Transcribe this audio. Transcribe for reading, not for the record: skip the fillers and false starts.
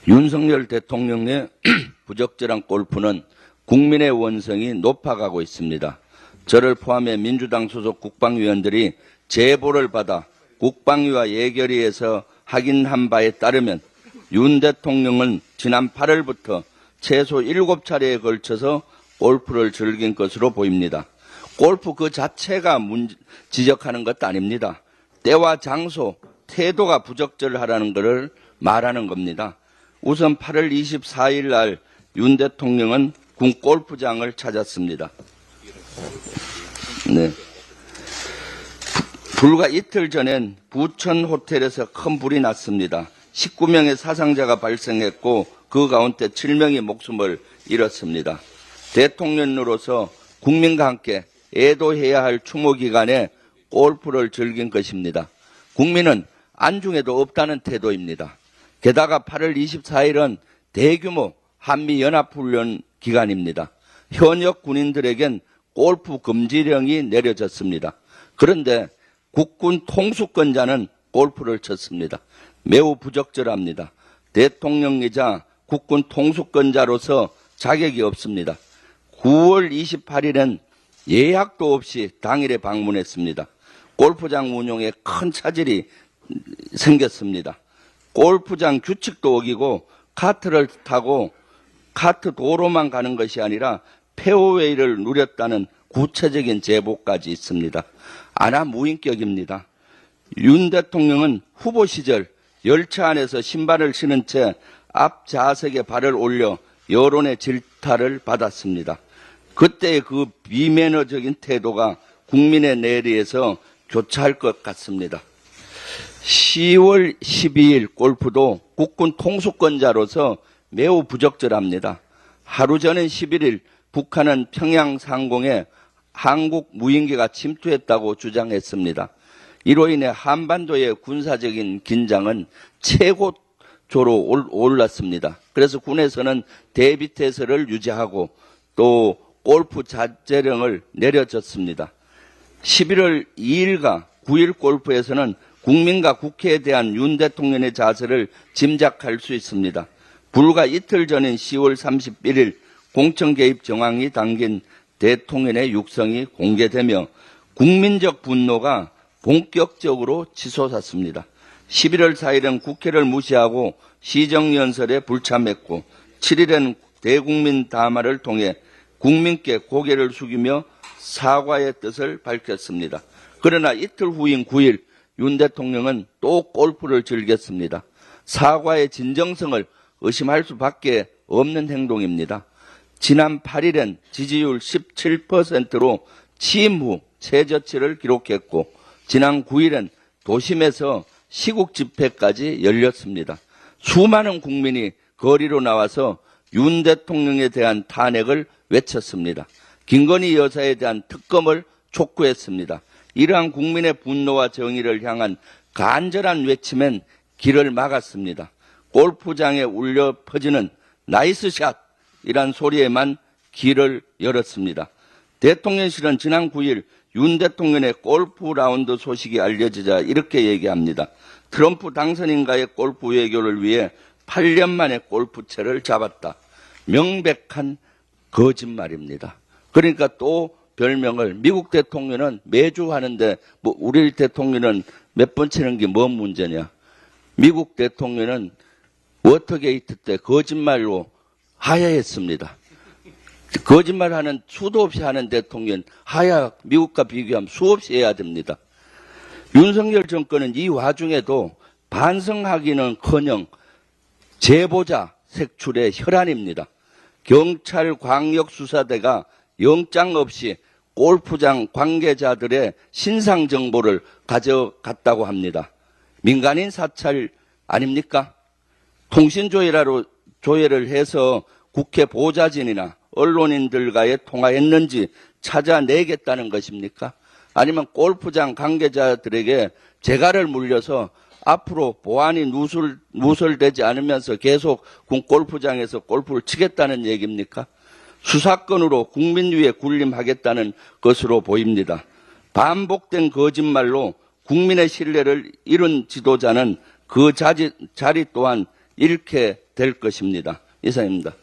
윤석열 대통령의 부적절한 골프는 국민의 원성이 높아가고 있습니다. 저를 포함해 민주당 소속 국방위원들이 제보를 받아 국방위와 예결위에서 확인한 바에 따르면 윤 대통령은 지난 8월부터 최소 7차례에 걸쳐서 골프를 즐긴 것으로 보입니다. 골프 그 자체가 지적하는 것도 아닙니다. 때와 장소, 태도가 부적절하다는 것을 말하는 겁니다. 우선 8월 24일 날 윤 대통령은 군 골프장을 찾았습니다. 네. 불과 이틀 전엔 부천 호텔에서 큰 불이 났습니다. 19명의 사상자가 발생했고 그 가운데 7명이 목숨을 잃었습니다. 대통령으로서 국민과 함께 애도해야 할 추모 기간에 골프를 즐긴 것입니다. 국민은 안중에도 없다는 태도입니다. 게다가 8월 24일은 대규모 한미연합훈련 기간입니다. 현역 군인들에겐 골프 금지령이 내려졌습니다. 그런데 국군 통수권자는 골프를 쳤습니다. 매우 부적절합니다. 대통령이자 국군 통수권자로서 자격이 없습니다. 9월 28일엔 예약도 없이 당일에 방문했습니다. 골프장 운용에 큰 차질이 생겼습니다. 골프장 규칙도 어기고 카트를 타고 카트 도로만 가는 것이 아니라 페어웨이를 누렸다는 구체적인 제보까지 있습니다. 아나무인격입니다. 윤 대통령은 후보 시절 열차 안에서 신발을 신은 채 앞좌석에 발을 올려 여론의 질타를 받았습니다. 그때의 그 비매너적인 태도가 국민의 내리에서 교차할 것 같습니다. 10월 12일 골프도 국군 통수권자로서 매우 부적절합니다. 하루 전인 11일 북한은 평양 상공에 한국 무인기가 침투했다고 주장했습니다. 이로 인해 한반도의 군사적인 긴장은 최고조로 올랐습니다. 그래서 군에서는 대비태세를 유지하고 또 골프 자제령을 내려줬습니다. 11월 2일과 9일 골프에서는 국민과 국회에 대한 윤 대통령의 자세를 짐작할 수 있습니다. 불과 이틀 전인 10월 31일 공천 개입 정황이 담긴 대통령의 육성이 공개되며 국민적 분노가 본격적으로 치솟았습니다. 11월 4일은 국회를 무시하고 시정연설에 불참했고 7일에는 대국민 담화를 통해 국민께 고개를 숙이며 사과의 뜻을 밝혔습니다. 그러나 이틀 후인 9일 윤 대통령은 또 골프를 즐겼습니다. 사과의 진정성을 의심할 수밖에 없는 행동입니다. 지난 8일엔 지지율 17%로 취임 후 최저치를 기록했고 지난 9일엔 도심에서 시국 집회까지 열렸습니다. 수많은 국민이 거리로 나와서 윤 대통령에 대한 탄핵을 외쳤습니다. 김건희 여사에 대한 특검을 촉구했습니다. 이러한 국민의 분노와 정의를 향한 간절한 외침엔 길을 막았습니다. 골프장에 울려 퍼지는 나이스샷이란 소리에만 길을 열었습니다. 대통령실은 지난 9일 윤 대통령의 골프 라운드 소식이 알려지자 이렇게 얘기합니다. 트럼프 당선인과의 골프 외교를 위해 8년 만에 골프채를 잡았다. 명백한 거짓말입니다. 그러니까 또 별명을 미국 대통령은 매주 하는데 뭐 우리 대통령은 몇 번 치는 게 뭔 문제냐. 미국 대통령은 워터게이트 때 거짓말로 하야했습니다. 거짓말하는 수도 없이 하는 대통령 하야 미국과 비교하면 수없이 해야 됩니다. 윤석열 정권은 이 와중에도 반성하기는커녕 제보자 색출의 혈안입니다. 경찰 광역수사대가 영장 없이 골프장 관계자들의 신상 정보를 가져갔다고 합니다. 민간인 사찰 아닙니까? 통신조회를 해서 국회 보좌진이나 언론인들과의 통화했는지 찾아내겠다는 것입니까? 아니면 골프장 관계자들에게 재갈을 물려서 앞으로 보안이 누설되지 않으면서 계속 군 골프장에서 골프를 치겠다는 얘기입니까? 수사권으로 국민 위에 군림하겠다는 것으로 보입니다. 반복된 거짓말로 국민의 신뢰를 잃은 지도자는 그 자리 또한 잃게 될 것입니다. 이상입니다.